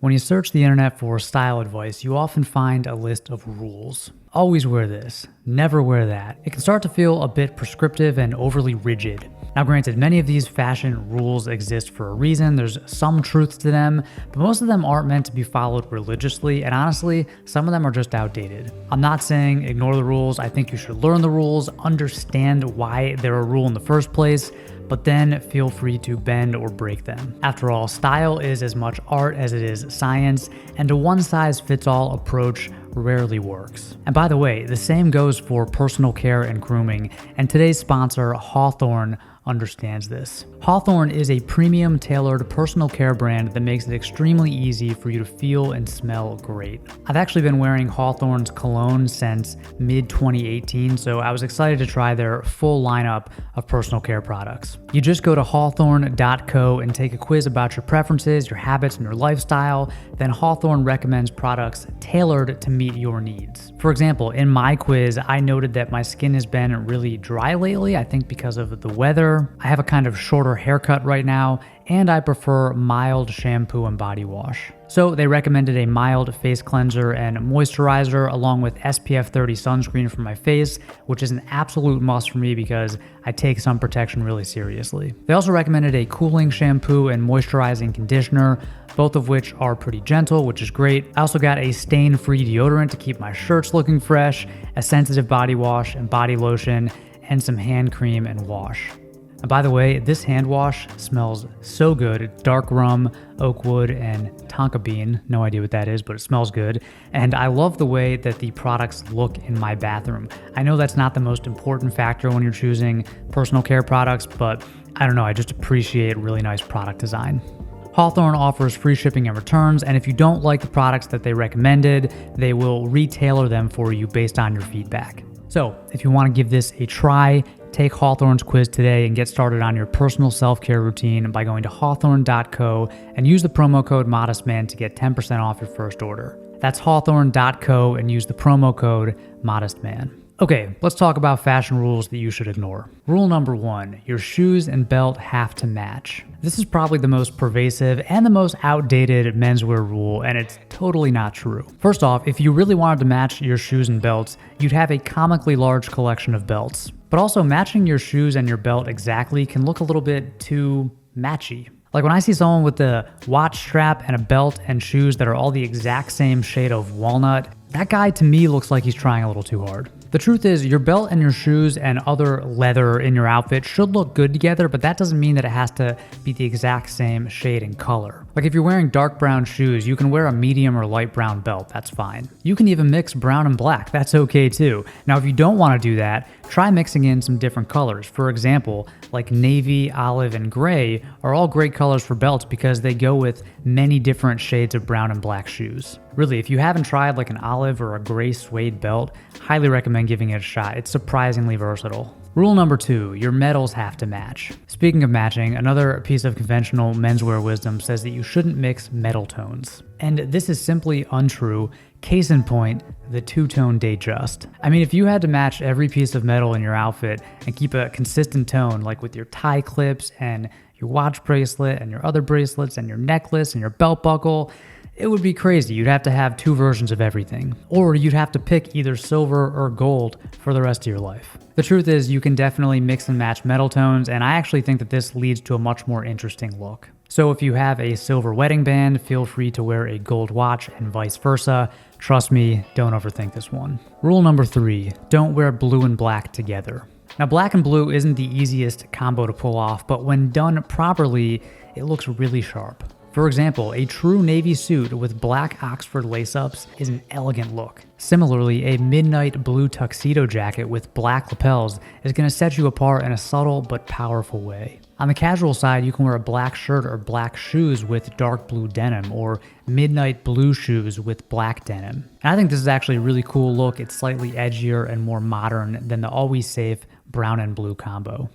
When you search the internet for style advice, you often find a list of rules. Always wear this, never wear that. It can start to feel a bit prescriptive and overly rigid. Now granted, many of these fashion rules exist for a reason, there's some truth to them, but most of them aren't meant to be followed religiously, and honestly, some of them are just outdated. I'm not saying ignore the rules, I think you should learn the rules, understand why they're a rule in the first place, but then feel free to bend or break them. After all, style is as much art as it is science, and a one-size-fits-all approach rarely works. And by the way, the same goes for personal care and grooming, and today's sponsor, Hawthorne, understands this. Hawthorne is a premium tailored personal care brand that makes it extremely easy for you to feel and smell great. I've actually been wearing Hawthorne's cologne since mid-2018, so I was excited to try their full lineup of personal care products. You just go to hawthorne.co and take a quiz about your preferences, your habits, and your lifestyle. Then Hawthorne recommends products tailored to meet your needs. For example, in my quiz, I noted that my skin has been really dry lately, I think because of the weather. I have a kind of shorter haircut right now, and I prefer mild shampoo and body wash. So they recommended a mild face cleanser and moisturizer along with SPF 30 sunscreen for my face, which is an absolute must for me because I take sun protection really seriously. They also recommended a cooling shampoo and moisturizing conditioner, both of which are pretty gentle, which is great. I also got a stain-free deodorant to keep my shirts looking fresh, a sensitive body wash and body lotion, and some hand cream and wash. And by the way, this hand wash smells so good. Dark rum, oak wood, and tonka bean. No idea what that is, but it smells good. And I love the way that the products look in my bathroom. I know that's not the most important factor when you're choosing personal care products, but I don't know, I just appreciate really nice product design. Hawthorne offers free shipping and returns, and if you don't like the products that they recommended, they will retailer them for you based on your feedback. So if you want to give this a try, take Hawthorne's quiz today and get started on your personal self-care routine by going to hawthorne.co and use the promo code MODESTMAN to get 10% off your first order. That's hawthorne.co and use the promo code MODESTMAN. Okay, let's talk about fashion rules that you should ignore. Rule number 1, your shoes and belt have to match. This is probably the most pervasive and the most outdated menswear rule, and it's totally not true. First off, if you really wanted to match your shoes and belts, you'd have a comically large collection of belts. But also, matching your shoes and your belt exactly can look a little bit too matchy. Like when I see someone with a watch strap and a belt and shoes that are all the exact same shade of walnut, that guy to me looks like he's trying a little too hard. The truth is, your belt and your shoes and other leather in your outfit should look good together, but that doesn't mean that it has to be the exact same shade and color. Like if you're wearing dark brown shoes, you can wear a medium or light brown belt, that's fine. You can even mix brown and black, that's okay too. Now if you don't want to do that, try mixing in some different colors. For example, like navy, olive, and gray are all great colors for belts because they go with many different shades of brown and black shoes. Really, if you haven't tried like an olive or a gray suede belt, highly recommend giving it a shot. It's surprisingly versatile. Rule number 2, your metals have to match. Speaking of matching, another piece of conventional menswear wisdom says that you shouldn't mix metal tones. And this is simply untrue. Case in point, the two-tone Datejust. I mean, if you had to match every piece of metal in your outfit and keep a consistent tone, like with your tie clips and your watch bracelet and your other bracelets and your necklace and your belt buckle, it would be crazy. You'd have to have 2 versions of everything. Or you'd have to pick either silver or gold for the rest of your life. The truth is, you can definitely mix and match metal tones, and I actually think that this leads to a much more interesting look. So if you have a silver wedding band, feel free to wear a gold watch and vice versa. Trust me, don't overthink this one. Rule number 3, don't wear blue and black together. Now, black and blue isn't the easiest combo to pull off, but when done properly, it looks really sharp. For example, a true navy suit with black Oxford lace-ups is an elegant look. Similarly, a midnight blue tuxedo jacket with black lapels is going to set you apart in a subtle but powerful way. On the casual side, you can wear a black shirt or black shoes with dark blue denim, or midnight blue shoes with black denim. And I think this is actually a really cool look. It's slightly edgier and more modern than the always safe brown and blue combo.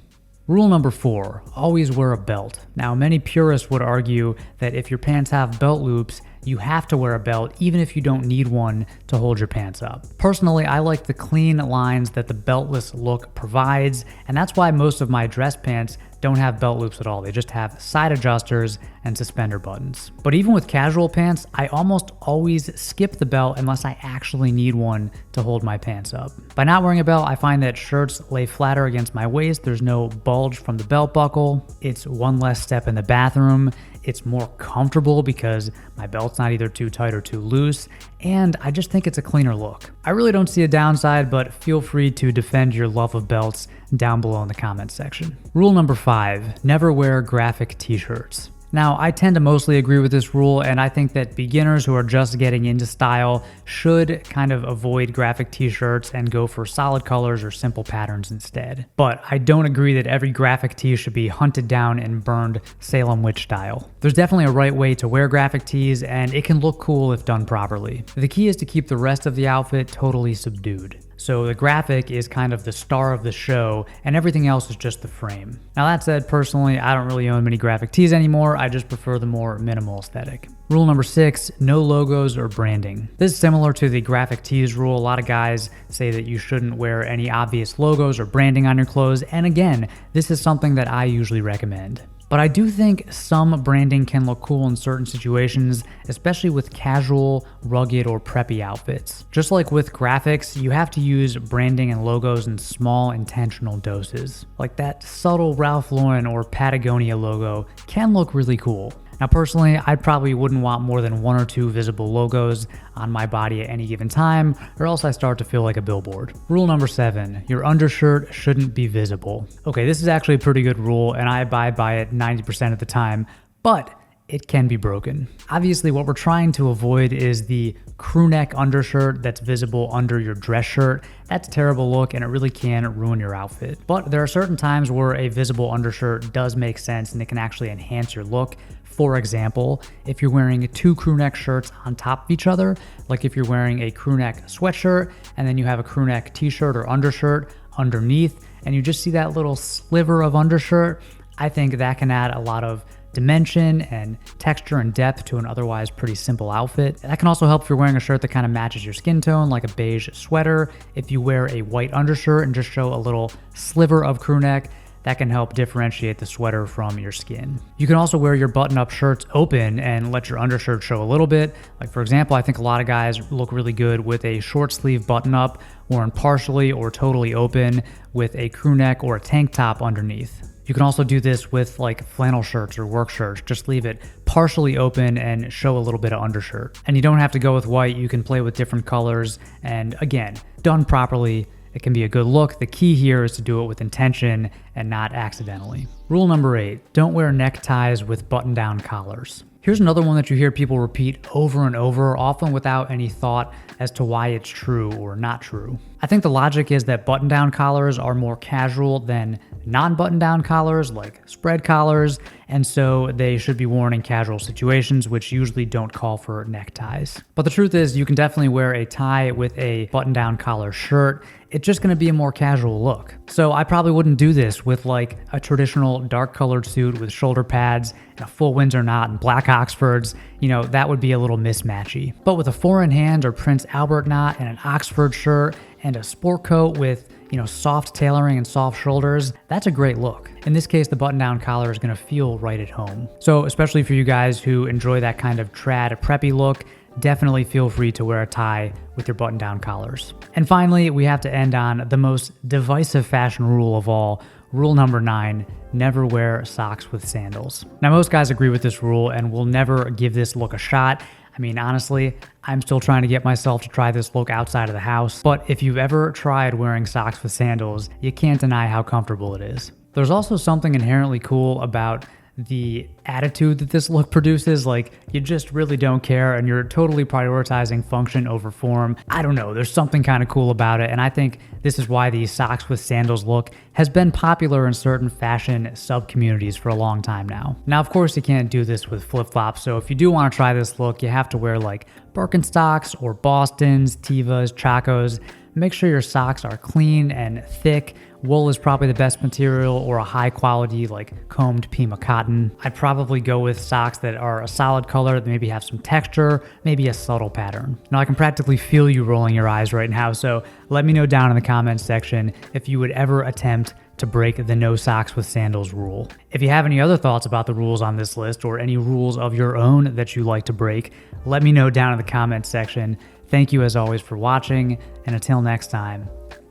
Rule number 4, always wear a belt. Now, many purists would argue that if your pants have belt loops, you have to wear a belt even if you don't need one to hold your pants up. Personally, I like the clean lines that the beltless look provides, and that's why most of my dress pants don't have belt loops at all. They just have side adjusters and suspender buttons. But even with casual pants, I almost always skip the belt unless I actually need one to hold my pants up. By not wearing a belt, I find that shirts lay flatter against my waist. There's no bulge from the belt buckle. It's one less step in the bathroom. It's more comfortable because my belt's not either too tight or too loose, and I just think it's a cleaner look. I really don't see a downside, but feel free to defend your love of belts down below in the comments section. Rule number 5, never wear graphic t-shirts. Now, I tend to mostly agree with this rule, and I think that beginners who are just getting into style should kind of avoid graphic t-shirts and go for solid colors or simple patterns instead. But I don't agree that every graphic tee should be hunted down and burned Salem witch style. There's definitely a right way to wear graphic tees, and it can look cool if done properly. The key is to keep the rest of the outfit totally subdued. So the graphic is kind of the star of the show, and everything else is just the frame. Now that said, personally, I don't really own many graphic tees anymore. I just prefer the more minimal aesthetic. Rule number 6, no logos or branding. This is similar to the graphic tees rule. A lot of guys say that you shouldn't wear any obvious logos or branding on your clothes, and again, this is something that I usually recommend. But I do think some branding can look cool in certain situations, especially with casual, rugged, or preppy outfits. Just like with graphics, you have to use branding and logos in small, intentional doses. Like that subtle Ralph Lauren or Patagonia logo can look really cool. Now personally, I probably wouldn't want more than 1 or 2 visible logos on my body at any given time, or else I start to feel like a billboard. Rule number 7, your undershirt shouldn't be visible. Okay, this is actually a pretty good rule, and I abide by it 90% of the time, but it can be broken. Obviously, what we're trying to avoid is the crew neck undershirt that's visible under your dress shirt. That's a terrible look, and it really can ruin your outfit. But there are certain times where a visible undershirt does make sense, and it can actually enhance your look. For example, if you're wearing 2 crew neck shirts on top of each other, like if you're wearing a crew neck sweatshirt and then you have a crew neck t-shirt or undershirt underneath, and you just see that little sliver of undershirt, I think that can add a lot of dimension and texture and depth to an otherwise pretty simple outfit. That can also help if you're wearing a shirt that kind of matches your skin tone, like a beige sweater. If you wear a white undershirt and just show a little sliver of crew neck, that can help differentiate the sweater from your skin. You can also wear your button-up shirts open and let your undershirt show a little bit. Like for example, I think a lot of guys look really good with a short sleeve button-up worn partially or totally open with a crew neck or a tank top underneath. You can also do this with like flannel shirts or work shirts. Just leave it partially open and show a little bit of undershirt. And you don't have to go with white. You can play with different colors. And again, done properly, it can be a good look. The key here is to do it with intention and not accidentally. Rule number 8, don't wear neckties with button-down collars. Here's another one that you hear people repeat over and over, often without any thought as to why it's true or not true. I think the logic is that button-down collars are more casual than non-button-down collars, like spread collars, and so they should be worn in casual situations, which usually don't call for neckties. But the truth is, you can definitely wear a tie with a button-down collar shirt. It's just gonna be a more casual look. So I probably wouldn't do this with like a traditional dark colored suit with shoulder pads and a full Windsor knot and black Oxfords. You know, that would be a little mismatchy. But with a 4-in-hand or Prince Albert knot and an Oxford shirt and a sport coat with, you know, soft tailoring and soft shoulders, that's a great look. In this case, the button-down collar is gonna feel right at home. So especially for you guys who enjoy that kind of trad preppy look, definitely feel free to wear a tie with your button-down collars. And finally, we have to end on the most divisive fashion rule of all. Rule number 9, never wear socks with sandals. Now, most guys agree with this rule and will never give this look a shot. I mean, honestly, I'm still trying to get myself to try this look outside of the house, but if you've ever tried wearing socks with sandals, you can't deny how comfortable it is. There's also something inherently cool about the attitude that this look produces. Like, you just really don't care and you're totally prioritizing function over form. I don't know, there's something kind of cool about it, and I think this is why the socks with sandals look has been popular in certain fashion sub-communities for a long time now. Now, of course, you can't do this with flip-flops, so if you do want to try this look, you have to wear like Birkenstocks or Bostons, Tevas, Chacos. Make sure your socks are clean and thick Wool is probably the best material, or a high quality like combed Pima cotton. I'd probably go with socks that are a solid color, that maybe have some texture, maybe a subtle pattern. Now I can practically feel you rolling your eyes right now, so let me know down in the comments section if you would ever attempt to break the no socks with sandals rule. If you have any other thoughts about the rules on this list, or any rules of your own that you like to break, let me know down in the comments section. Thank you as always for watching, and until next time,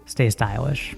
stay stylish.